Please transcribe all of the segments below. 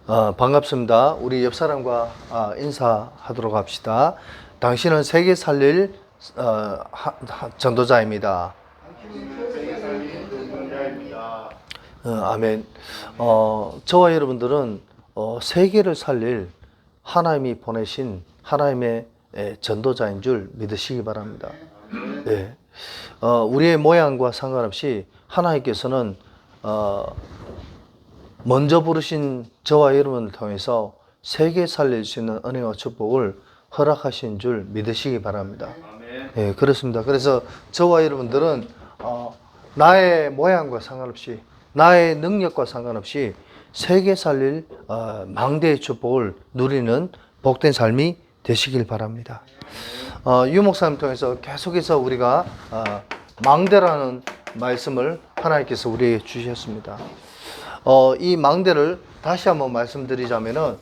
반갑습니다. 우리 옆 사람과 인사하도록 합시다. 당신은 세계 살릴 전도자입니다. 아멘. 저와 여러분들은 세계를 살릴 하나님이 보내신 하나님의 전도자인 줄 믿으시기 바랍니다. 네. 우리의 모양과 상관없이 하나님께서는 먼저 부르신 저와 여러분을 통해서 세계 살릴 수 있는 은혜와 축복을 허락하신 줄 믿으시기 바랍니다. 네, 그렇습니다. 그래서 저와 여러분들은 나의 모양과 상관없이, 나의 능력과 상관없이 세계 살릴 망대의 축복을 누리는 복된 삶이 되시길 바랍니다. 유 목사님 통해서 계속해서 우리가 망대라는 말씀을 하나님께서 우리에게 주셨습니다. 이 망대를 다시 한번 말씀드리자면은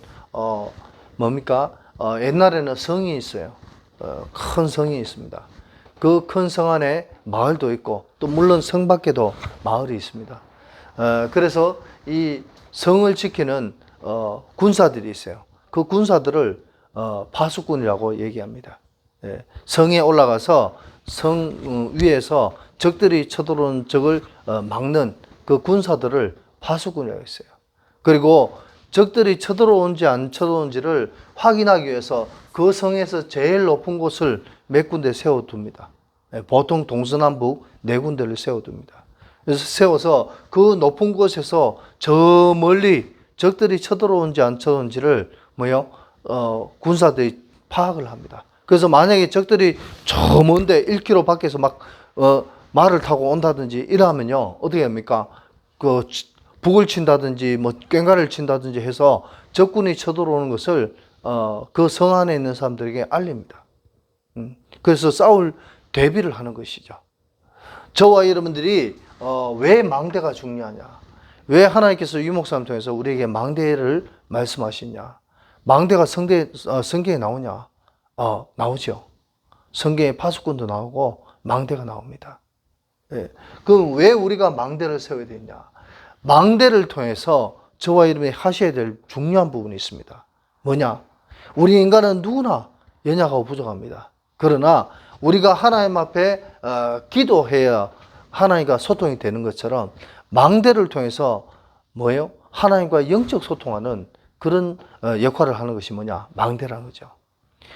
뭡니까? 옛날에는 성이 있어요. 큰 성이 있습니다. 그 큰 성 안에 마을도 있고, 또 물론 성 밖에도 마을이 있습니다. 그래서 이 성을 지키는 군사들이 있어요. 그 군사들을 파수꾼이라고 얘기합니다. 성에 올라가서 성 위에서 적들이 쳐들어오는 적을 막는 그 군사들을 파수꾼이라고 했어요. 그리고 적들이 쳐들어온지 안 쳐들어온지를 확인하기 위해서 그 성에서 제일 높은 곳을 몇 군데 세워둡니다. 보통 동서남북 네 군데를 세워둡니다. 그래서 세워서 그 높은 곳에서 저 멀리 적들이 쳐들어온지 안 쳐들어온지를 군사들이 파악을 합니다. 그래서 만약에 적들이 저 먼데 1km 밖에서 막 말을 타고 온다든지 이러면요, 어떻게 합니까? 북을 친다든지 꽹과를 친다든지 해서 적군이 쳐들어오는 것을 그 성 안에 있는 사람들에게 알립니다. 그래서 싸울 대비를 하는 것이죠. 저와 여러분들이 왜 망대가 중요하냐? 왜 하나님께서 유 목사님 통해서 우리에게 망대를 말씀하시냐? 망대가 성경에 나오냐? 나오죠. 성경에 파수꾼도 나오고 망대가 나옵니다. 예. 그럼 왜 우리가 망대를 세워야 되냐? 망대를 통해서 저와 여러분이 하셔야 될 중요한 부분이 있습니다. 뭐냐? 우리 인간은 누구나 연약하고 부족합니다. 그러나 우리가 하나님 앞에 기도해야 하나님과 소통이 되는 것처럼 망대를 통해서 뭐예요? 하나님과 영적 소통하는 그런 역할을 하는 것이 뭐냐? 망대라는 거죠.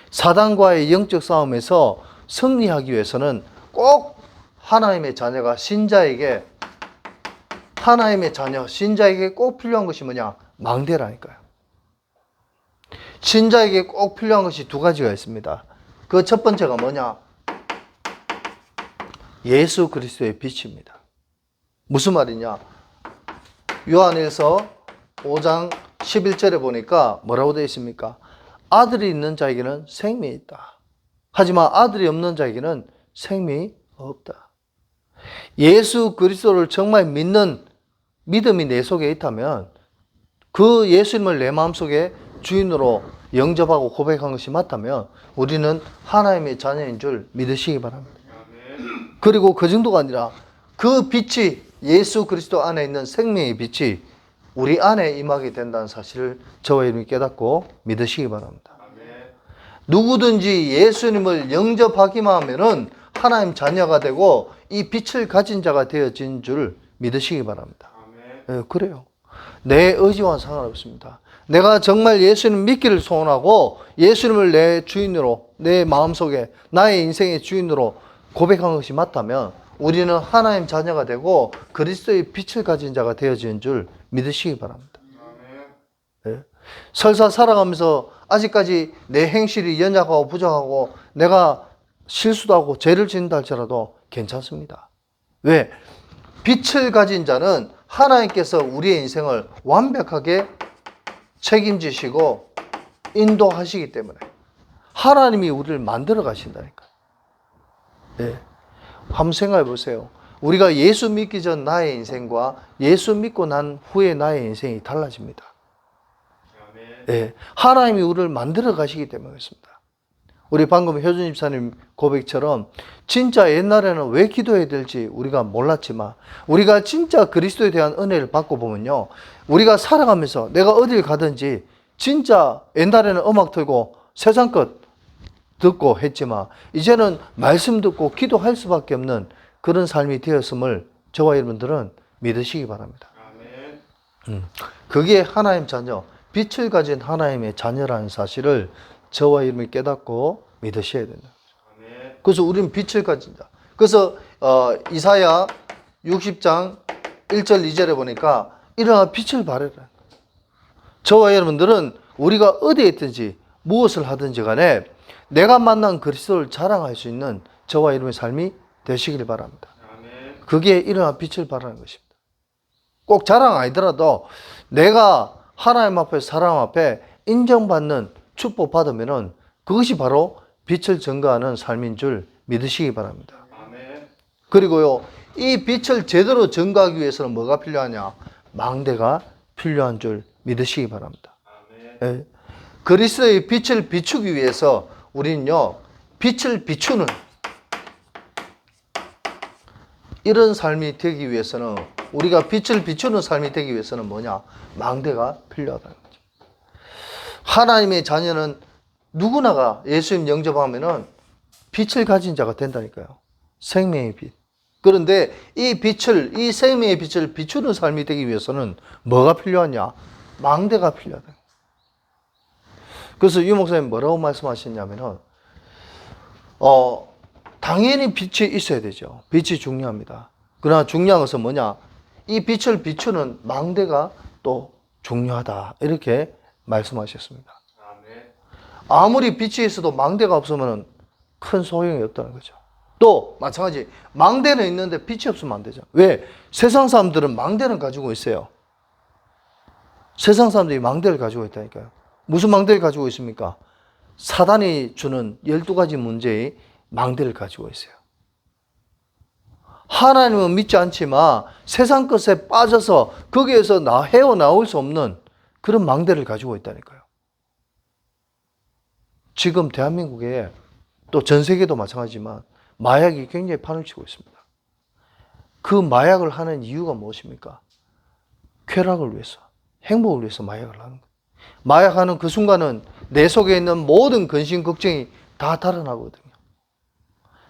사단과의 영적 싸움에서 승리하기 위해서는 꼭 하나님의 자녀가 신자에게 꼭 필요한 것이 뭐냐? 망대라니까요. 신자에게 꼭 필요한 것이 두 가지가 있습니다. 그 첫 번째가 뭐냐? 예수 그리스도의 빛입니다. 무슨 말이냐? 요한일서 5장 11절에 보니까 뭐라고 되어 있습니까? 아들이 있는 자에게는 생명이 있다. 하지만 아들이 없는 자에게는 생명이 없다. 예수 그리스도를 정말 믿는 믿음이 내 속에 있다면 그 예수님을 내 마음속에 주인으로 영접하고 고백한 것이 맞다면 우리는 하나님의 자녀인 줄 믿으시기 바랍니다. 그리고 그 정도가 아니라 그 빛이 예수 그리스도 안에 있는 생명의 빛이 우리 안에 임하게 된다는 사실을 저와 여러분이 깨닫고 믿으시기 바랍니다. 누구든지 예수님을 영접하기만 하면은 하나님 자녀가 되고 이 빛을 가진 자가 되어진 줄 믿으시기 바랍니다. 네, 그래요. 내 의지와는 상관없습니다. 내가 정말 예수님 믿기를 소원하고 예수님을 내 주인으로, 내 마음속에 나의 인생의 주인으로 고백한 것이 맞다면 우리는 하나님 자녀가 되고 그리스도의 빛을 가진 자가 되어진 줄 믿으시기 바랍니다. 네. 설사 살아가면서 아직까지 내 행실이 연약하고 부족하고 내가 실수도 하고 죄를 짓는다 할지라도 괜찮습니다. 왜? 빛을 가진 자는 하나님께서 우리의 인생을 완벽하게 책임지시고 인도하시기 때문에 하나님이 우리를 만들어 가신다니까요. 네. 한번 생각해 보세요. 우리가 예수 믿기 전 나의 인생과 예수 믿고 난 후에 나의 인생이 달라집니다. 네. 하나님이 우리를 만들어 가시기 때문에 그렇습니다. 우리 방금 효준 집사님 고백처럼 진짜 옛날에는 왜 기도해야 될지 우리가 몰랐지만 우리가 진짜 그리스도에 대한 은혜를 받고 보면요. 우리가 살아가면서 내가 어딜 가든지 진짜 옛날에는 음악 틀고 세상 것 듣고 했지만 이제는 말씀 듣고 기도할 수밖에 없는 그런 삶이 되었음을 저와 여러분들은 믿으시기 바랍니다. 그게 하나님 자녀, 빛을 가진 하나님의 자녀라는 사실을 저와 여러분이 깨닫고 믿으셔야 된다. 그래서 우리는 빛을 가진다. 그래서 이사야 60장 1절 2절에 보니까 일어나 빛을 발해라. 저와 여러분들은 우리가 어디에 있든지 무엇을 하든지 간에 내가 만난 그리스도를 자랑할 수 있는 저와 여러분의 삶이 되시길 바랍니다. 그게 일어나 빛을 발하는 것입니다. 꼭 자랑 아니더라도 내가 하나님 앞에 사람 앞에 인정받는 축복 받으면은 그것이 바로 빛을 증거하는 삶인 줄 믿으시기 바랍니다. 그리고요, 이 빛을 제대로 증거하기 위해서는 뭐가 필요하냐? 망대가 필요한 줄 믿으시기 바랍니다. 예. 그리스도의 빛을 비추기 위해서 우리는요, 빛을 비추는 이런 삶이 되기 위해서는 우리가 빛을 비추는 삶이 되기 위해서는 뭐냐? 망대가 필요하다는 거죠. 하나님의 자녀는 누구나가 예수님 영접하면은 빛을 가진 자가 된다니까요. 생명의 빛. 그런데 이 빛을, 이 생명의 빛을 비추는 삶이 되기 위해서는 뭐가 필요하냐? 망대가 필요하다. 그래서 유 목사님 뭐라고 말씀하셨냐면은, 당연히 빛이 있어야 되죠. 빛이 중요합니다. 그러나 중요한 것은 뭐냐? 이 빛을 비추는 망대가 또 중요하다. 이렇게 말씀하셨습니다. 아무리 빛이 있어도 망대가 없으면 큰 소용이 없다는 거죠. 또 마찬가지 망대는 있는데 빛이 없으면 안 되죠. 왜? 세상 사람들은 망대는 가지고 있어요. 세상 사람들이 망대를 가지고 있다니까요. 무슨 망대를 가지고 있습니까? 사단이 주는 12가지 문제의 망대를 가지고 있어요. 하나님은 믿지 않지만 세상 것에 빠져서 거기에서 헤어나올 수 없는 그런 망대를 가지고 있다니까요. 지금 대한민국에 또 전 세계도 마찬가지지만 마약이 굉장히 판을 치고 있습니다. 그 마약을 하는 이유가 무엇입니까? 쾌락을 위해서, 행복을 위해서 마약을 하는 거예요. 마약하는 그 순간은 내 속에 있는 모든 근심, 걱정이 다 달아나거든요.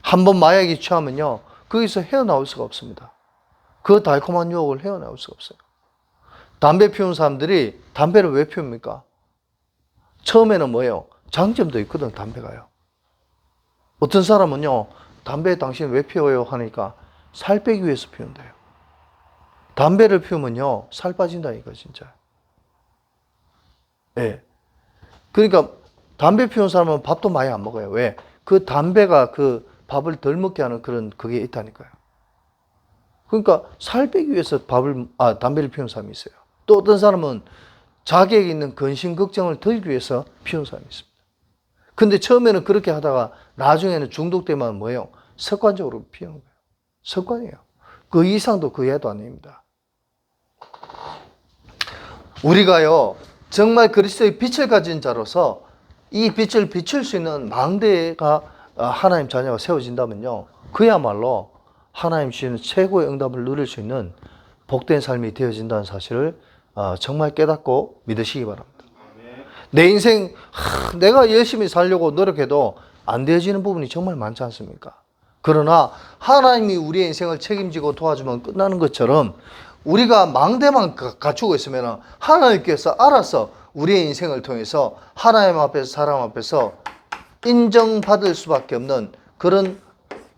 한번 마약이 취하면요, 거기서 헤어나올 수가 없습니다. 그 달콤한 유혹을 헤어나올 수가 없어요. 담배 피우는 사람들이 담배를 왜 피웁니까? 처음에는 뭐예요? 장점도 있거든, 담배가요. 어떤 사람은요, 담배 당신 왜 피워요? 하니까 살 빼기 위해서 피운대요. 담배를 피우면요, 살 빠진다니까, 진짜. 예. 그러니까 담배 피우는 사람은 밥도 많이 안 먹어요. 왜? 그 담배가 그 밥을 덜 먹게 하는 그런 그게 있다니까요. 그러니까 살 빼기 위해서 담배를 피우는 사람이 있어요. 또 어떤 사람은 자기에게 있는 근심, 걱정을 덜기 위해서 피우는 사람이 있습니다. 근데 처음에는 그렇게 하다가 나중에는 중독되면 뭐예요? 습관적으로 피우는 거예요. 습관이에요. 그 이상도 그 이하도 아닙니다. 우리가요, 정말 그리스도의 빛을 가진 자로서 이 빛을 비출 수 있는 망대가 하나님 자녀가 세워진다면요, 그야말로 하나님 주시는 최고의 응답을 누릴 수 있는 복된 삶이 되어진다는 사실을 정말 깨닫고 믿으시기 바랍니다. 내 인생 내가 열심히 살려고 노력해도 안 되어지는 부분이 정말 많지 않습니까? 그러나 하나님이 우리의 인생을 책임지고 도와주면 끝나는 것처럼 우리가 망대만 갖추고 있으면 하나님께서 알아서 우리의 인생을 통해서 하나님 앞에서 사람 앞에서 인정받을 수밖에 없는 그런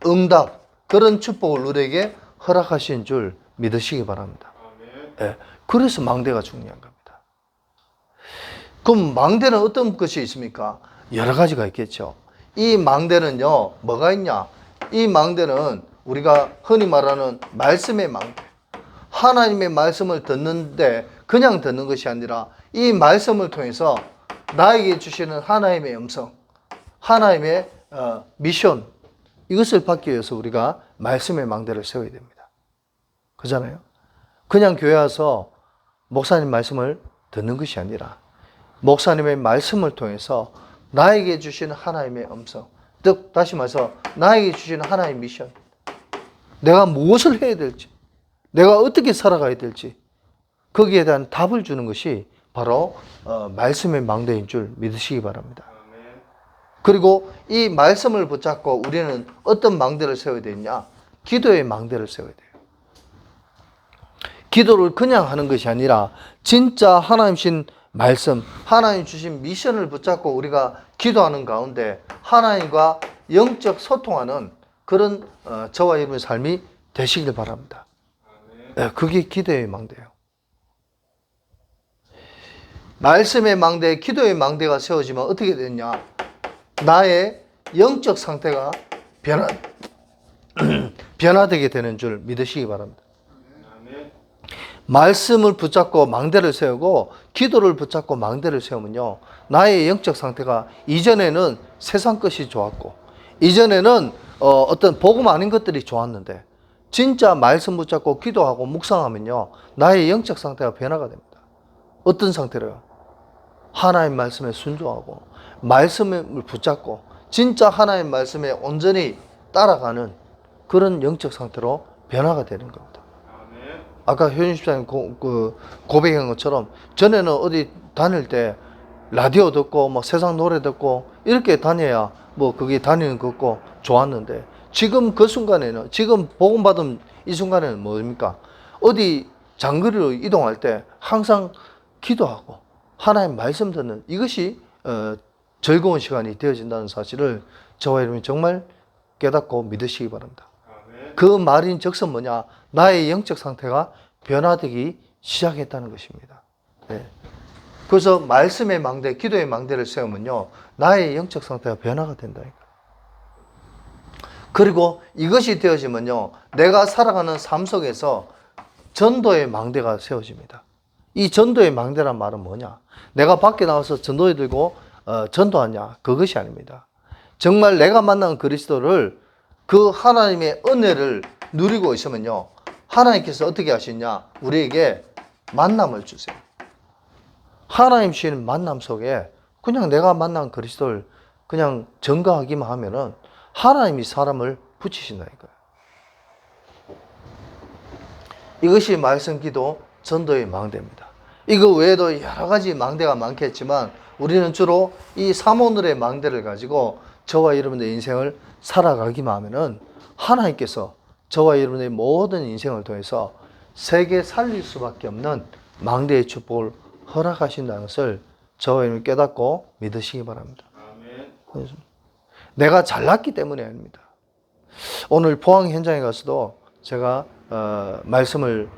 응답, 그런 축복을 우리에게 허락하신 줄 믿으시기 바랍니다. 네, 그래서 망대가 중요한 겁니다. 그럼 망대는 어떤 것이 있습니까? 여러 가지가 있겠죠. 이 망대는요, 뭐가 있냐? 이 망대는 우리가 흔히 말하는 말씀의 망대. 하나님의 말씀을 듣는데 그냥 듣는 것이 아니라 이 말씀을 통해서 나에게 주시는 하나님의 음성, 하나님의 미션, 이것을 받기 위해서 우리가 말씀의 망대를 세워야 됩니다. 그렇잖아요? 그냥 교회 와서 목사님 말씀을 듣는 것이 아니라 목사님의 말씀을 통해서 나에게 주시는 하나님의 음성. 즉 다시 말해서 나에게 주시는 하나님의 미션. 내가 무엇을 해야 될지, 내가 어떻게 살아가야 될지 거기에 대한 답을 주는 것이 바로 말씀의 망대인 줄 믿으시기 바랍니다. 그리고 이 말씀을 붙잡고 우리는 어떤 망대를 세워야 되냐? 기도의 망대를 세워야 돼요. 기도를 그냥 하는 것이 아니라 진짜 하나님 주신 말씀, 하나님 주신 미션을 붙잡고 우리가 기도하는 가운데 하나님과 영적 소통하는 그런 저와 여러분의 삶이 되시길 바랍니다. 그게 기도의 망대예요. 말씀의 망대, 기도의 망대가 세워지면 어떻게 되느냐? 나의 영적 상태가 변화되게 되는 줄 믿으시기 바랍니다. 말씀을 붙잡고 망대를 세우고 기도를 붙잡고 망대를 세우면요, 나의 영적 상태가 이전에는 세상 것이 좋았고 이전에는 어떤 복음 아닌 것들이 좋았는데 진짜 말씀 붙잡고 기도하고 묵상하면요, 나의 영적 상태가 변화가 됩니다. 어떤 상태로요? 하나님 말씀에 순종하고 말씀을 붙잡고 진짜 하나님 말씀에 온전히 따라가는 그런 영적 상태로 변화가 되는 겁니다. 아까 효진 집사님 고백한 것처럼 전에는 어디 다닐 때 라디오 듣고 뭐 세상 노래 듣고 이렇게 다녀야 뭐 그게 다니는 것고 좋았는데 지금 그 순간에는, 지금 복음 받은 이 순간에는 뭡니까? 어디 장거리로 이동할 때 항상 기도하고 하나님 말씀 듣는 이것이 즐거운 시간이 되어진다는 사실을 저와 여러분이 정말 깨닫고 믿으시기 바랍니다. 그 말인 즉슨 뭐냐? 나의 영적 상태가 변화되기 시작했다는 것입니다. 네. 그래서 말씀의 망대, 기도의 망대를 세우면요, 나의 영적 상태가 변화가 된다니까. 그리고 이것이 되어지면요, 내가 살아가는 삶 속에서 전도의 망대가 세워집니다. 이 전도의 망대란 말은 뭐냐? 내가 밖에 나와서 전도에 들고 전도하냐? 그것이 아닙니다. 정말 내가 만난 그리스도를, 그 하나님의 은혜를 누리고 있으면요, 하나님께서 어떻게 하시냐? 우리에게 만남을 주세요. 하나님 주시는 만남 속에 그냥 내가 만난 그리스도를 그냥 전가하기만 하면은 하나님이 사람을 붙이신다니까요. 이것이 말씀, 기도, 전도의 망대입니다. 이거 외에도 여러 가지 망대가 많겠지만 우리는 주로 이 3오늘의 망대를 가지고 저와 여러분의 인생을 살아가기만 하면은 하나님께서 저와 여러분의 모든 인생을 통해서 세계 살릴 수밖에 없는 망대의 축복을 허락하신다는 것을 저와 여러분이 깨닫고 믿으시기 바랍니다. 아멘. 내가 잘났기 때문이 아닙니다. 오늘 포항 현장에 가서도 제가 말씀을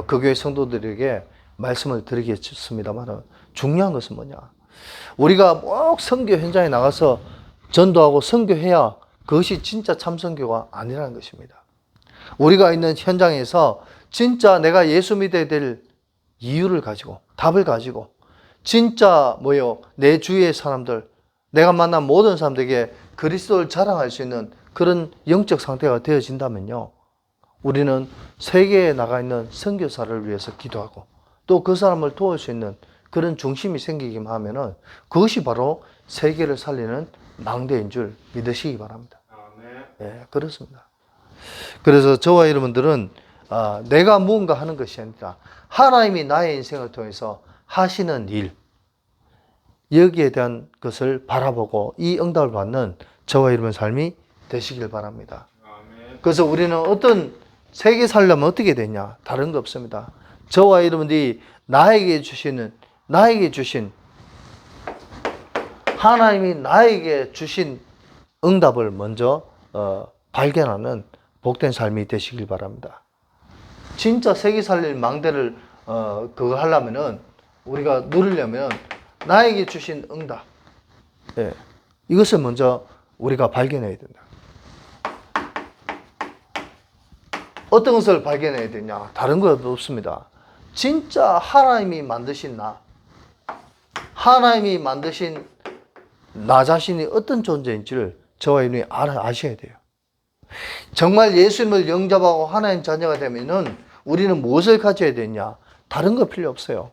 그 교회 성도들에게 말씀을 드리겠습니다만 중요한 것은 뭐냐? 우리가 꼭 선교 현장에 나가서 전도하고 선교해야 그것이 진짜 참선교가 아니라는 것입니다. 우리가 있는 현장에서 진짜 내가 예수 믿어야 될 이유를 가지고, 답을 가지고 진짜 내 주위의 사람들, 내가 만난 모든 사람들에게 그리스도를 자랑할 수 있는 그런 영적 상태가 되어진다면요, 우리는 세계에 나가 있는 선교사를 위해서 기도하고 또 그 사람을 도울 수 있는 그런 중심이 생기기만 하면은 그것이 바로 세계를 살리는 망대인 줄 믿으시기 바랍니다. 네, 그렇습니다. 그래서 저와 여러분들은 내가 무언가 하는 것이 아니라 하나님이 나의 인생을 통해서 하시는 일, 여기에 대한 것을 바라보고 이 응답을 받는 저와 여러분의 삶이 되시길 바랍니다. 그래서 우리는 어떤 세계 살려면 어떻게 되냐? 다른 거 없습니다. 저와 여러분들이 나에게 주신 하나님이 나에게 주신 응답을 먼저 발견하는 복된 삶이 되시길 바랍니다. 진짜 세계 살릴 망대를 그거 하려면은, 우리가 누리려면 나에게 주신 응답, 이것을 먼저 우리가 발견해야 된다. 어떤 것을 발견해야 되냐? 다른 거 없습니다. 진짜 하나님이 만드신 하나님이 만드신 나 자신이 어떤 존재인지를 저와 여러분이 아셔야 돼요. 정말 예수님을 영접하고 하나님 자녀가 되면은 우리는 무엇을 가져야 되냐? 다른 거 필요 없어요.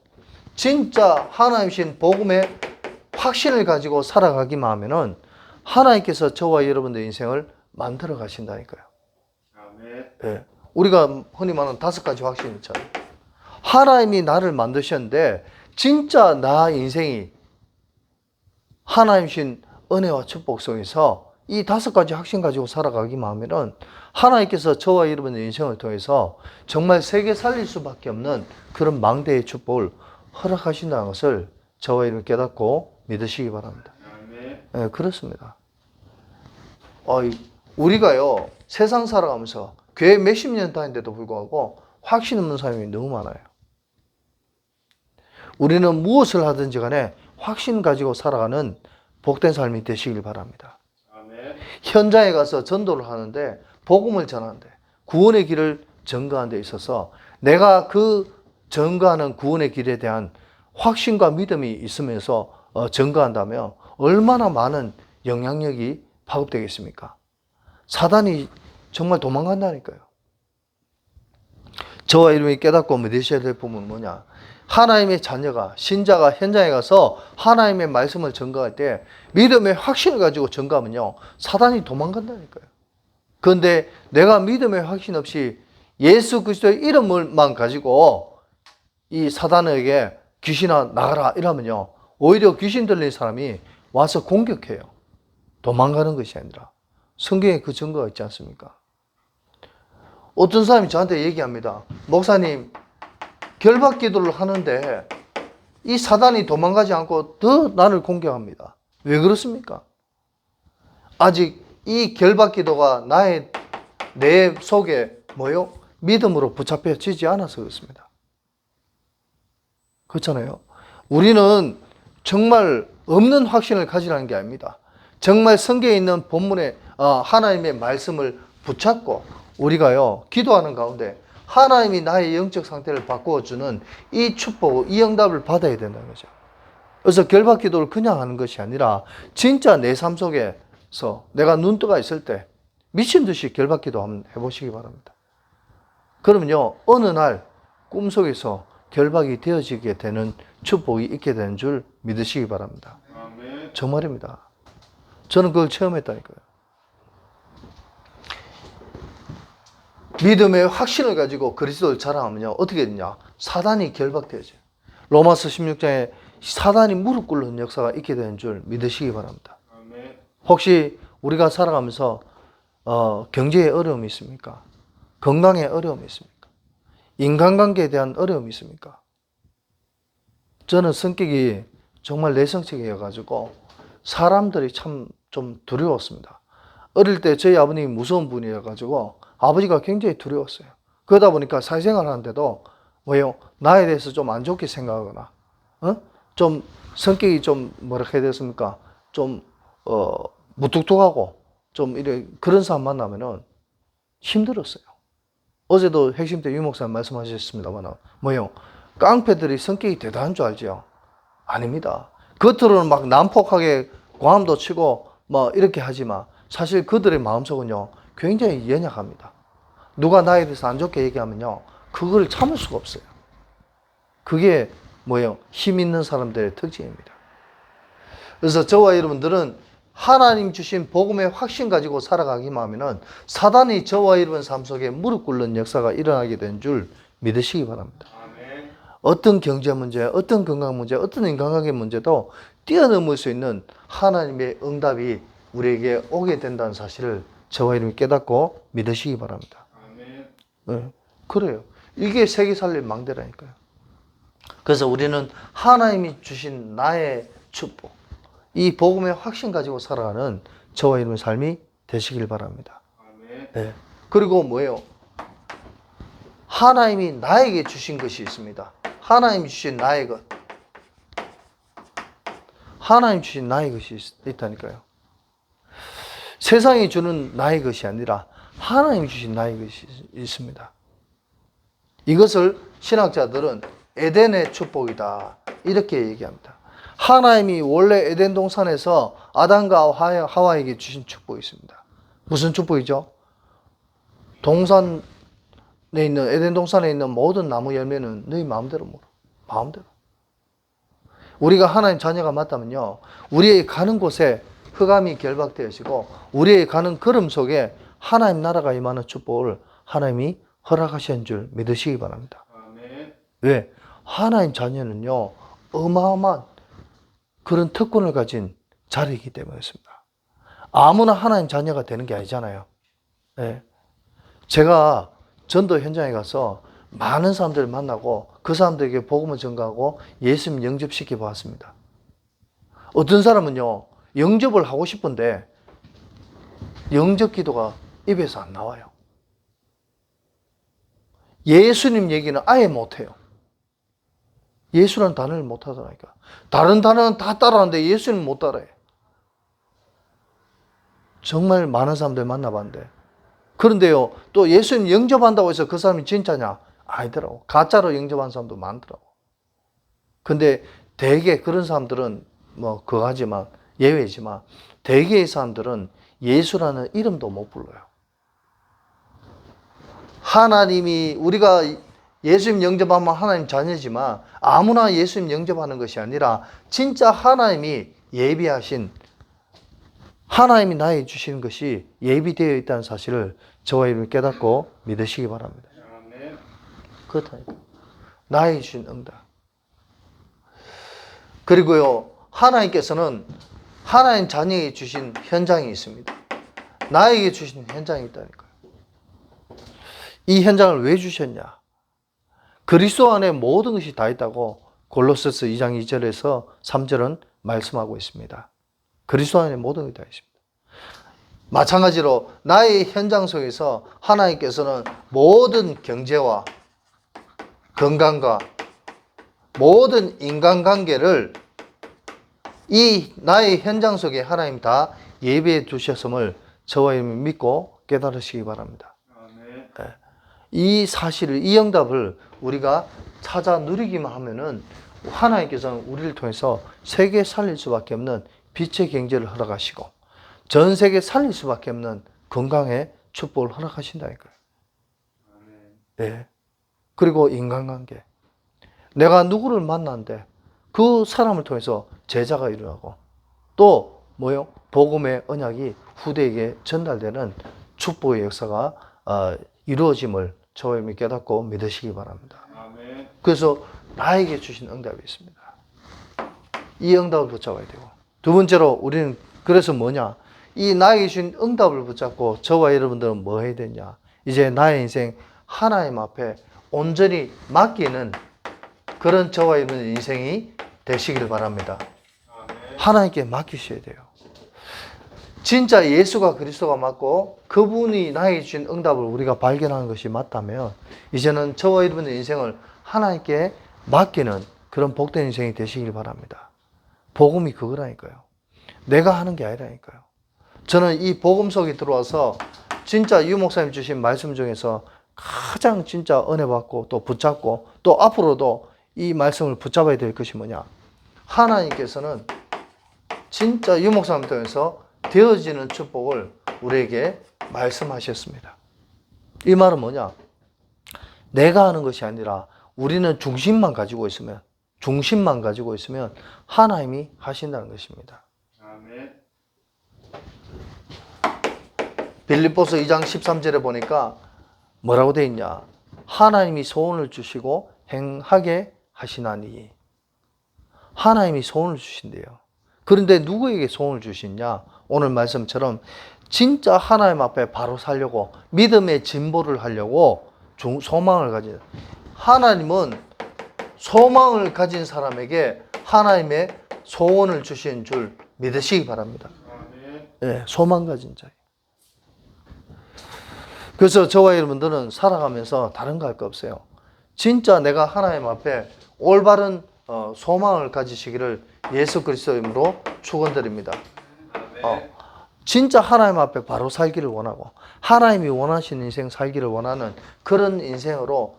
진짜 하나님이신 복음의 확신을 가지고 살아가기만 하면은 하나님께서 저와 여러분들의 인생을 만들어 가신다니까요. 예. 우리가 흔히 말하는 5가지 확신 있잖아요. 하나님이 나를 만드셨는데 진짜 나 인생이 하나님 신 은혜와 축복 속에서 이 5가지 확신 가지고 살아가기만 하면은 하나님께서 저와 여러분의 인생을 통해서 정말 세계 살릴 수밖에 없는 그런 망대의 축복을 허락하신다는 것을 저와 여러분 깨닫고 믿으시기 바랍니다. 네, 그렇습니다. 우리가요, 세상 살아가면서 교회 몇십 년 다니는데도 불구하고 확신 없는 사람이 너무 많아요. 우리는 무엇을 하든지 간에 확신 가지고 살아가는 복된 삶이 되시길 바랍니다. 아멘. 현장에 가서 전도를 하는데, 복음을 전하는데, 구원의 길을 전가하는 데 있어서 내가 그 전가하는 구원의 길에 대한 확신과 믿음이 있으면서 전가한다면 얼마나 많은 영향력이 파급되겠습니까? 사단이 정말 도망간다니까요. 저와 여러분이 깨닫고 믿으셔야 될 부분은 뭐냐? 하나님의 자녀가, 신자가 현장에 가서 하나님의 말씀을 전가할 때 믿음의 확신을 가지고 전가하면요, 사단이 도망간다니까요. 그런데 내가 믿음의 확신 없이 예수 그리스도의 이름을만 가지고 이 사단에게 귀신아 나가라 이러면요, 오히려 귀신 들린 사람이 와서 공격해요. 도망가는 것이 아니라. 성경에 그 증거가 있지 않습니까? 어떤 사람이 저한테 얘기합니다. 목사님, 결박 기도를 하는데 이 사단이 도망가지 않고 더 나를 공격합니다. 왜 그렇습니까? 아직 이 결박 기도가 내 속에 뭐요? 믿음으로 붙잡혀지지 않아서 그렇습니다. 그렇잖아요. 우리는 정말 없는 확신을 가지라는 게 아닙니다. 정말 성경에 있는 본문에 하나님의 말씀을 붙잡고 우리가요, 기도하는 가운데 하나님이 나의 영적 상태를 바꾸어주는 이 축복, 이 응답을 받아야 된다는 거죠. 그래서 결박 기도를 그냥 하는 것이 아니라 진짜 내 삶 속에서 내가 눈뜨가 있을 때 미친 듯이 결박 기도 한번 해보시기 바랍니다. 그러면요, 어느 날 꿈속에서 결박이 되어지게 되는 축복이 있게 되는 줄 믿으시기 바랍니다. 아멘. 정말입니다. 저는 그걸 체험했다니까요. 믿음의 확신을 가지고 그리스도를 자랑하면요, 어떻게 되냐? 사단이 결박되어져요. 로마서 16장에 사단이 무릎 꿇는 역사가 있게 되는 줄 믿으시기 바랍니다. 아멘. 혹시 우리가 살아가면서 경제에 어려움이 있습니까? 건강에 어려움이 있습니까? 인간관계에 대한 어려움이 있습니까? 저는 성격이 정말 내성적이어가지고 사람들이 참 좀 두려웠습니다. 어릴 때 저희 아버님이 무서운 분이어가지고 아버지가 굉장히 두려웠어요. 그러다 보니까 사회생활 하는데도 뭐요? 나에 대해서 좀 안 좋게 생각하거나 좀 성격이 좀 뭐라 해야 되겠습니까? 좀 무뚝뚝하고 좀 이래 그런 사람 만나면은 힘들었어요. 어제도 핵심 때 유 목사님 말씀하셨습니다만 뭐요? 깡패들이 성격이 대단한 줄 알죠? 아닙니다. 겉으로는 막 난폭하게 고함도 치고 뭐 이렇게 하지만 사실 그들의 마음속은요, 굉장히 연약합니다. 누가 나에 대해서 안 좋게 얘기하면요, 그걸 참을 수가 없어요. 그게 뭐예요? 힘 있는 사람들의 특징입니다. 그래서 저와 여러분들은 하나님 주신 복음의 확신 가지고 살아가기만 하면은 사단이 저와 여러분 삶 속에 무릎 꿇는 역사가 일어나게 된 줄 믿으시기 바랍니다. 아멘. 어떤 경제 문제, 어떤 건강 문제, 어떤 인간관계 문제도 뛰어넘을 수 있는 하나님의 응답이 우리에게 오게 된다는 사실을 저와 여러분이 깨닫고 믿으시기 바랍니다. 아멘. 네, 그래요. 이게 세계 살릴 망대라니까요. 그래서 우리는 하나님이 주신 나의 축복, 이 복음의 확신 가지고 살아가는 저와 여러분의 삶이 되시길 바랍니다. 아멘. 네. 그리고 뭐예요? 하나님이 나에게 주신 것이 있습니다. 하나님이 주신 나의 것. 하나님 주신 나의 것이 있다니까요. 세상이 주는 나의 것이 아니라 하나님 주신 나의 것이 있습니다. 이것을 신학자들은 에덴의 축복이다, 이렇게 얘기합니다. 하나님이 원래 에덴 동산에서 아담과 하와에게 주신 축복이 있습니다. 무슨 축복이죠? 동산에 있는, 에덴 동산에 있는 모든 나무 열매는 너희 마음대로 먹어. 마음대로. 우리가 하나님 자녀가 맞다면요, 우리의 가는 곳에 흑암이 결박되어지고 우리의 가는 걸음 속에 하나님 나라가 임하는 축복을 하나님이 허락하신 줄 믿으시기 바랍니다. 아멘. 왜? 하나님 자녀는요, 어마어마한 그런 특권을 가진 자리이기 때문에 그렇습니다. 아무나 하나님 자녀가 되는 게 아니잖아요. 네. 제가 전도 현장에 가서 많은 사람들을 만나고 그 사람들에게 복음을 전가하고 예수님 영접시켜 보았습니다. 어떤 사람은요, 영접을 하고 싶은데 영접 기도가 입에서 안 나와요. 예수님 얘기는 아예 못해요. 예수라는 단어를 못하더라니까. 다른 단어는 다 따라하는데 예수님 못 따라해. 정말 많은 사람들 만나봤는데. 그런데요, 또 예수님 영접한다고 해서 그 사람이 진짜냐? 아니더라고. 가짜로 영접한 사람도 많더라고. 근데 대개 그런 사람들은 뭐 그거 하지만 예외지만 대개의 사람들은 예수라는 이름도 못 불러요. 하나님이 우리가 예수님 영접하면 하나님 자녀지만 아무나 예수님 영접하는 것이 아니라 진짜 하나님이 예비하신 하나님이 나에게 주시는 것이 예비되어 있다는 사실을 저와 여러분이 깨닫고 믿으시기 바랍니다. 아멘. 그렇다니까. 나에게 주신 응답. 그리고요, 하나님께서는 하나님 자녀에게 주신 현장이 있습니다. 나에게 주신 현장이 있다니까요. 이 현장을 왜 주셨냐? 그리스도 안에 모든 것이 다 있다고 골로새서 2장 2절에서 3절은 말씀하고 있습니다. 그리스도 안에 모든 것이 다 있습니다. 마찬가지로 나의 현장 속에서 하나님께서는 모든 경제와 건강과 모든 인간관계를 이 나의 현장 속에 하나님 다 예배해 두셨음을 저와 여러분이 믿고 깨달으시기 바랍니다. 아멘. 이 사실을, 이 응답을 우리가 찾아 누리기만 하면은 하나님께서는 우리를 통해서 세계 살릴 수밖에 없는 빛의 경제를 허락하시고 전 세계 살릴 수밖에 없는 건강의 축복을 허락하신다니까요. 네. 그리고 인간관계. 내가 누구를 만났는데 그 사람을 통해서 제자가 일어나고 또 뭐요? 복음의 언약이 후대에게 전달되는 축복의 역사가 이루어짐을 저와 여러분이 깨닫고 믿으시기 바랍니다. 아멘. 그래서 나에게 주신 응답이 있습니다. 이 응답을 붙잡아야 되고 두 번째로 우리는 그래서 뭐냐? 이 나에게 주신 응답을 붙잡고 저와 여러분들은 뭐 해야 되냐? 이제 나의 인생 하나님 앞에 온전히 맡기는 그런 저와 여러분의 인생이 되시길 바랍니다. 아멘. 하나님께 맡기셔야 돼요. 진짜 예수가 그리스도가 맞고 그분이 나에게 주신 응답을 우리가 발견하는 것이 맞다면 이제는 저와 여러분의 인생을 하나님께 맡기는 그런 복된 인생이 되시길 바랍니다. 복음이 그거라니까요. 내가 하는 게 아니라니까요. 저는 이 복음 속에 들어와서 진짜 유 목사님 주신 말씀 중에서 가장 진짜 은혜 받고 또 붙잡고 또 앞으로도 이 말씀을 붙잡아야 될 것이 뭐냐? 하나님께서는 진짜 유 목사님 통해서 되어지는 축복을 우리에게 말씀하셨습니다. 이 말은 뭐냐? 내가 하는 것이 아니라 우리는 중심만 가지고 있으면 하나님이 하신다는 것입니다. 아멘. 빌립보서 2장 13절에 보니까 뭐라고 되어 있냐? 하나님이 소원을 주시고 행하게 하시나니. 하나님이 소원을 주신대요. 그런데 누구에게 소원을 주시냐? 오늘 말씀처럼 진짜 하나님 앞에 바로 살려고 믿음의 진보를 하려고 소망을 가진 하나님은 소망을 가진 사람에게 하나님의 소원을 주신 줄 믿으시기 바랍니다. 아멘. 네, 소망 가진 자예요. 그래서 저와 여러분들은 살아가면서 다른 거 할 거 없어요. 진짜 내가 하나님 앞에 올바른 소망을 가지시기를 예수 그리스도의 이름으로 축원드립니다. 진짜 하나님 앞에 바로 살기를 원하고 하나님이 원하시는 인생 살기를 원하는 그런 인생으로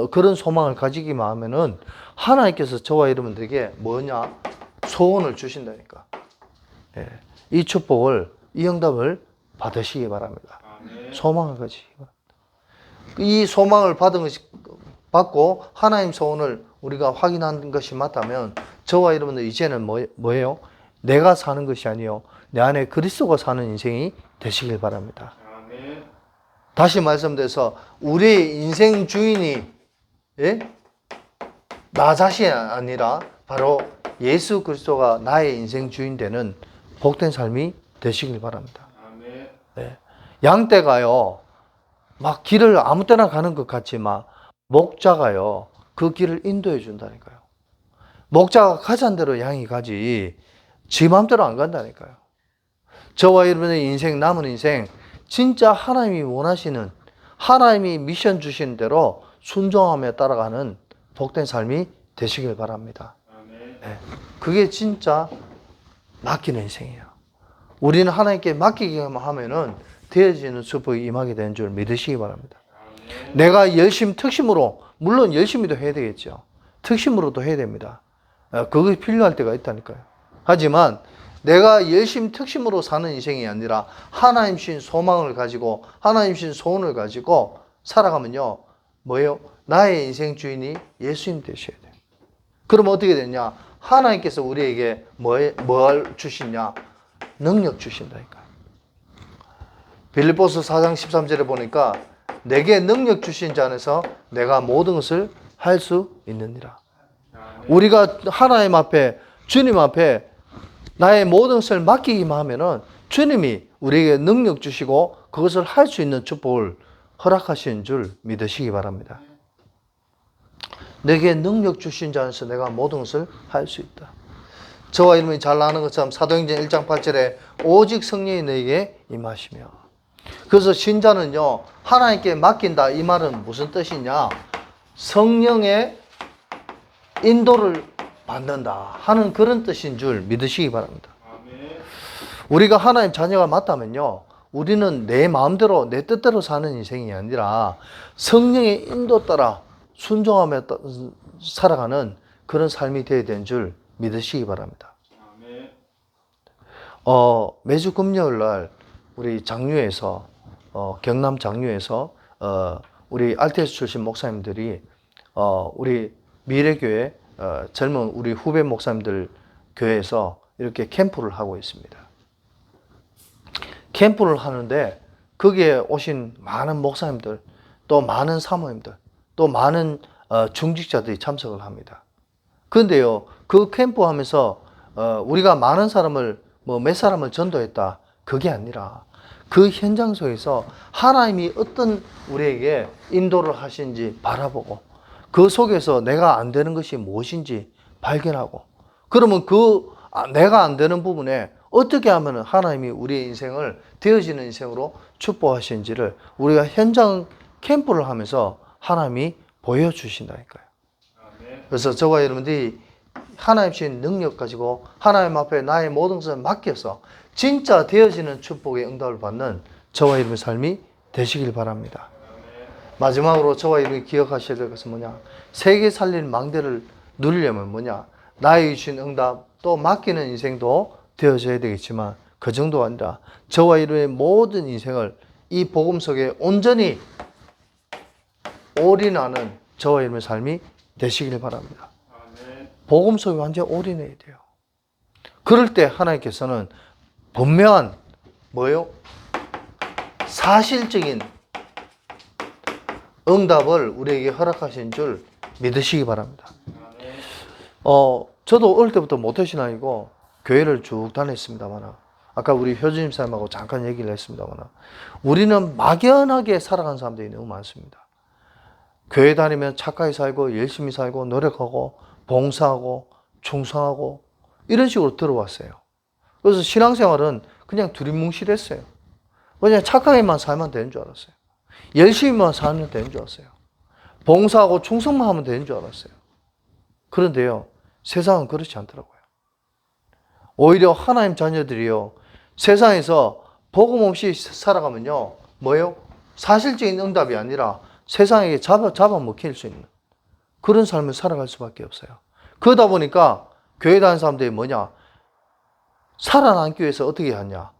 그런 소망을 가지기만 하면은 하나님께서 저와 여러분들에게 뭐냐? 소원을 주신다니까. 예. 이 축복을, 이 응답을 받으시기 바랍니다. 아멘. 소망을 가지시기 바랍니다. 이 소망을 받고 하나님 소원을 우리가 확인한 것이 맞다면 저와 여러분들 이제는 뭐예요? 내가 사는 것이 아니요 내 안에 그리스도가 사는 인생이 되시길 바랍니다. 아멘. 다시 말씀드려서 우리의 인생 주인이 나 자신이 아니라 바로 예수 그리스도가 나의 인생 주인 되는 복된 삶이 되시길 바랍니다. 아멘. 네. 양떼가요 막 길을 아무 때나 가는 것 같지만 목자가요 그 길을 인도해 준다니까요. 목자가 가자는 대로 양이 가지 지 마음대로 안 간다니까요. 저와 여러분의 인생, 남은 인생 진짜 하나님이 원하시는, 하나님이 미션 주신 대로 순종하며 따라가는 복된 삶이 되시길 바랍니다. 아멘. 네. 그게 진짜 맡기는 인생이에요. 우리는 하나님께 맡기기만 하면은 되어지는 축복이 임하게 되는 줄 믿으시기 바랍니다. 아멘. 내가 열심 특심으로, 물론 열심히도 해야 되겠죠. 특심으로도 해야 됩니다. 그것이 필요할 때가 있다니까요. 하지만 내가 열심 특심으로 사는 인생이 아니라 하나님 신 소망을 가지고 하나님 신 소원을 가지고 살아가면요. 뭐예요? 나의 인생 주인이 예수님 되셔야 돼요. 그럼 어떻게 되냐? 하나님께서 우리에게 뭘 주시냐? 능력 주신다니까요. 빌립보서 4장 13절에 보니까 내게 능력 주신 자 안에서 내가 모든 것을 할 수 있느니라. 우리가 하나님 앞에, 주님 앞에 나의 모든 것을 맡기기만 하면은 주님이 우리에게 능력 주시고 그것을 할 수 있는 축복을 허락하신 줄 믿으시기 바랍니다. 내게 능력 주신 자 안에서 내가 모든 것을 할 수 있다. 저와 여러분이 잘 아는 것처럼 사도행전 1장 8절에 오직 성령이 너에게 임하시며, 그래서 신자는요 하나님께 맡긴다 이 말은 무슨 뜻이냐? 성령의 인도를 받는다 하는 그런 뜻인 줄 믿으시기 바랍니다. 아멘. 우리가 하나님 자녀가 맞다면요 우리는 내 마음대로 내 뜻대로 사는 인생이 아니라 성령의 인도 따라 순종하며 살아가는 그런 삶이 되어야 되는 줄 믿으시기 바랍니다. 아멘. 매주 금요일 날 우리 장유에서 경남 장유에서 우리 RTS 출신 목사님들이 우리 미래교회 젊은 우리 후배 목사님들 교회에서 이렇게 캠프를 하고 있습니다. 캠프를 하는데 거기에 오신 많은 목사님들, 또 많은 사모님들, 또 많은 중직자들이 참석을 합니다. 그런데요, 그 캠프 하면서 우리가 많은 사람을 몇 사람을 전도했다 그게 아니라 그 현장 속에서 하나님이 어떤 우리에게 인도를 하신지 바라보고 그 속에서 내가 안 되는 것이 무엇인지 발견하고, 그러면 내가 안 되는 부분에 어떻게 하면 하나님이 우리의 인생을 되어지는 인생으로 축복하시는지를 우리가 현장 캠프를 하면서 하나님이 보여주신다니까요. 아멘. 그래서 저와 여러분들이 하나님 주신 능력 가지고 하나님 앞에 나의 모든 것을 맡겨서 진짜 되어지는 축복의 응답을 받는 저와 여러분의 삶이 되시길 바랍니다. 마지막으로 저와 여러분이 기억하셔야 될 것은 뭐냐? 세계 살릴 망대를 누리려면 뭐냐? 나의 주신 응답 또 맡기는 인생도 되어져야 되겠지만 그 정도가 아니라 저와 여러분의 모든 인생을 이 복음 속에 온전히 올인하는 저와 여러분의 삶이 되시길 바랍니다. 아멘. 복음 속에 완전 올인해야 돼요. 그럴 때 하나님께서는 분명한 뭐요? 사실적인 응답을 우리에게 허락하신 줄 믿으시기 바랍니다. 아멘. 저도 어릴 때부터 모태신앙이고 교회를 쭉 다녔습니다만, 아까 우리 효주님 사님하고 잠깐 얘기를 했습니다만, 우리는 막연하게 살아간 사람들이 너무 많습니다. 교회 다니면 착하게 살고 열심히 살고 노력하고 봉사하고 충성하고 이런 식으로 들어왔어요. 그래서 신앙생활은 그냥 두리뭉실했어요. 그냥 착하게만 살면 되는 줄 알았어요. 열심히만 살면 되는 줄 알았어요. 봉사하고 충성만 하면 되는 줄 알았어요. 그런데요, 세상은 그렇지 않더라고요. 오히려 하나님 자녀들이요, 세상에서 복음 없이 살아가면요, 뭐예요? 사실적인 응답이 아니라 세상에게 잡아먹힐 수 있는 그런 삶을 살아갈 수밖에 없어요. 그러다 보니까 교회 다니는 사람들이 뭐냐? 살아남기 위해서 어떻게 하냐?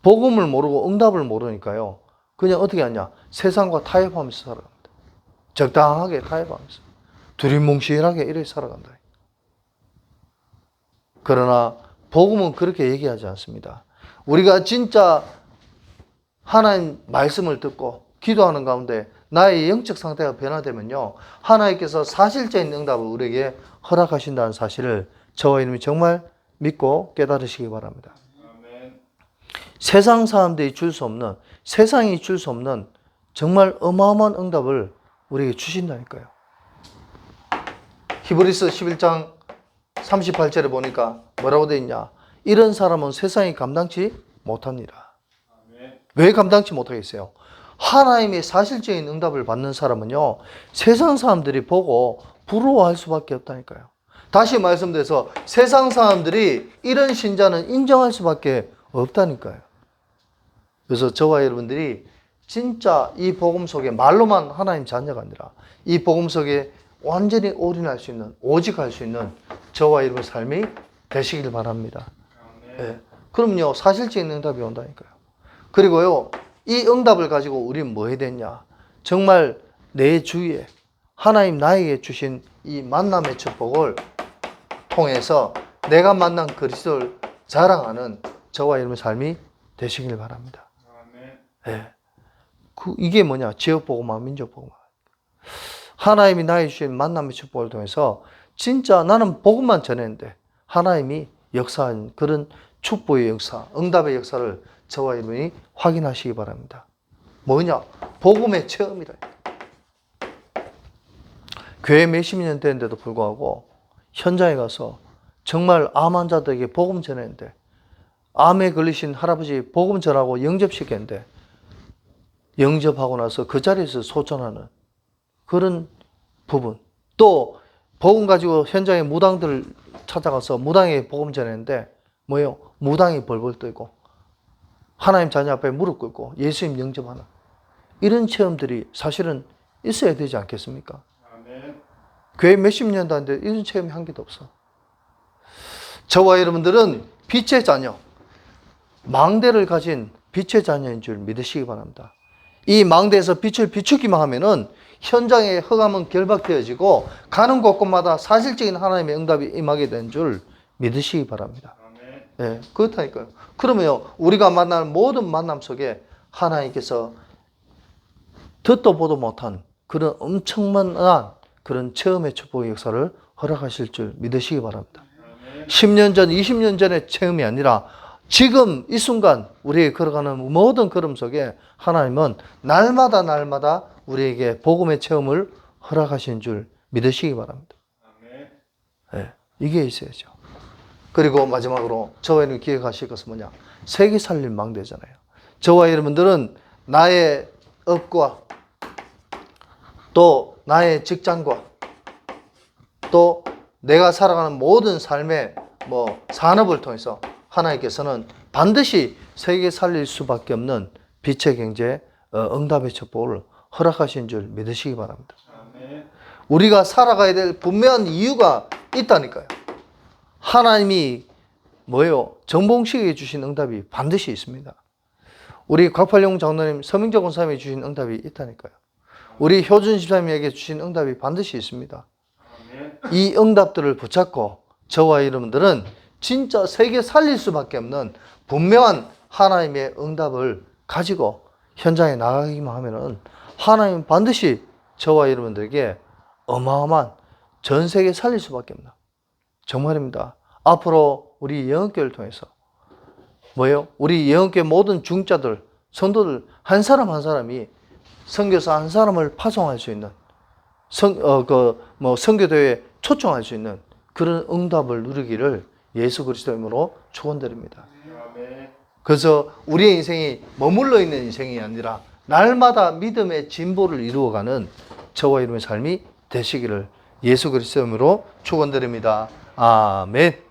복음을 모르고 응답을 모르니까요, 그냥 어떻게 하냐? 세상과 타협하면서 살아갑니다. 적당하게 타협하면서 두리뭉실하게 이렇게 살아간다. 그러나 복음은 그렇게 얘기하지 않습니다. 우리가 진짜 하나님 말씀을 듣고 기도하는 가운데 나의 영적 상태가 변화되면요, 하나님께서 사실적인 응답을 우리에게 허락하신다는 사실을 저와 여러분이 정말 믿고 깨달으시기 바랍니다. 아멘. 세상 사람들이 줄 수 없는, 세상이 줄 수 없는 정말 어마어마한 응답을 우리에게 주신다니까요. 히브리서 11장 38절에 보니까 뭐라고 되어 있냐? 이런 사람은 세상이 감당치 못합니다. 아멘. 왜 감당치 못하겠어요? 하나님의 사실적인 응답을 받는 사람은요, 세상 사람들이 보고 부러워할 수밖에 없다니까요. 다시 말씀드려서 세상 사람들이 이런 신자는 인정할 수밖에 없다니까요. 그래서 저와 여러분들이 진짜 이 복음 속에 말로만 하나님 자녀가 아니라 이 복음 속에 완전히 올인할 수 있는, 오직 할 수 있는 저와 여러분의 삶이 되시길 바랍니다. 예. 그럼요, 사실적인 응답이 온다니까요. 그리고요, 이 응답을 가지고 우리는 뭐 해야 되냐? 정말 내 주위에 하나님 나에게 주신 이 만남의 축복을 통해서 내가 만난 그리스도를 자랑하는 저와 여러분의 삶이 되시길 바랍니다. 아멘. 예. 이게 뭐냐? 지역복음화, 민족복음화. 하나님이 나에게 주신 만남의 축복을 통해서 진짜 나는 복음만 전했는데 하나님이 역사한 그런 축복의 역사, 응답의 역사를 저와 여러분이 확인하시기 바랍니다. 뭐냐? 복음의 체험이다. 교회 몇십 년 됐는데도 불구하고 현장에 가서 정말 암 환자들에게 복음 전했는데, 암에 걸리신 할아버지 복음 전하고 영접시켰는데 영접하고 나서 그 자리에서 소천하는 그런 부분. 또 복음 가지고 현장에 무당들을 찾아가서 무당에게 복음 전했는데 뭐예요? 무당이 벌벌 떨고 하나님 자녀 앞에 무릎 꿇고 예수님 영접하는 이런 체험들이 사실은 있어야 되지 않겠습니까? 아멘. 교회 몇십 년도 안 됐는데 이런 체험이 한 개도 없어. 저와 여러분들은 빛의 자녀, 망대를 가진 빛의 자녀인 줄 믿으시기 바랍니다. 이 망대에서 빛을 비추기만 하면은 현장의 흑암은 결박되어지고 가는 곳곳마다 사실적인 하나님의 응답이 임하게 된 줄 믿으시기 바랍니다. 아멘. 예, 그렇다니까요. 그러면요, 우리가 만나는 모든 만남 속에 하나님께서 듣도 보도 못한 그런 엄청난 그런 체험의 축복의 역사를 허락하실 줄 믿으시기 바랍니다. 아멘. 10년 전, 20년 전의 체험이 아니라 지금 이 순간 우리에게 걸어가는 모든 걸음 속에 하나님은 날마다 우리에게 복음의 체험을 허락하신 줄 믿으시기 바랍니다. 아멘. 예, 이게 있어야죠. 그리고 마지막으로 저와 여러분이 기억하실 것은 뭐냐? 세계 살림 망대잖아요. 저와 여러분들은 나의 업과 또 나의 직장과 또 내가 살아가는 모든 삶의 산업을 통해서 하나님께서는 반드시 세계 살릴 수밖에 없는 빛의 경제, 응답의 축복을 허락하신 줄 믿으시기 바랍니다. 아멘. 우리가 살아가야 될 분명한 이유가 있다니까요. 하나님이 뭐예요? 정봉식에게 주신 응답이 반드시 있습니다. 우리 곽팔용 장로님, 서명재 권사님이 주신 응답이 있다니까요. 우리 효준 집사님에게 주신 응답이 반드시 있습니다. 아멘. 이 응답들을 붙잡고 저와 여러분들은 진짜 세계 살릴 수밖에 없는 분명한 하나님의 응답을 가지고 현장에 나가기만 하면은 하나님 반드시 저와 여러분들에게 어마어마한 전 세계 살릴 수밖에 없나. 정말입니다. 앞으로 우리 영업교회를 통해서 뭐예요? 우리 영업교회 모든 중자들, 성도들 한 사람 한 사람이 선교사 한 사람을 파송할 수 있는 선교대회에 초청할 수 있는 그런 응답을 누리기를 예수 그리스도의 이름으로 축원드립니다. 아멘. 그래서 우리의 인생이 머물러 있는 인생이 아니라 날마다 믿음의 진보를 이루어가는 저와 여러분의 삶이 되시기를 예수 그리스도의 이름으로 축원드립니다. 아멘.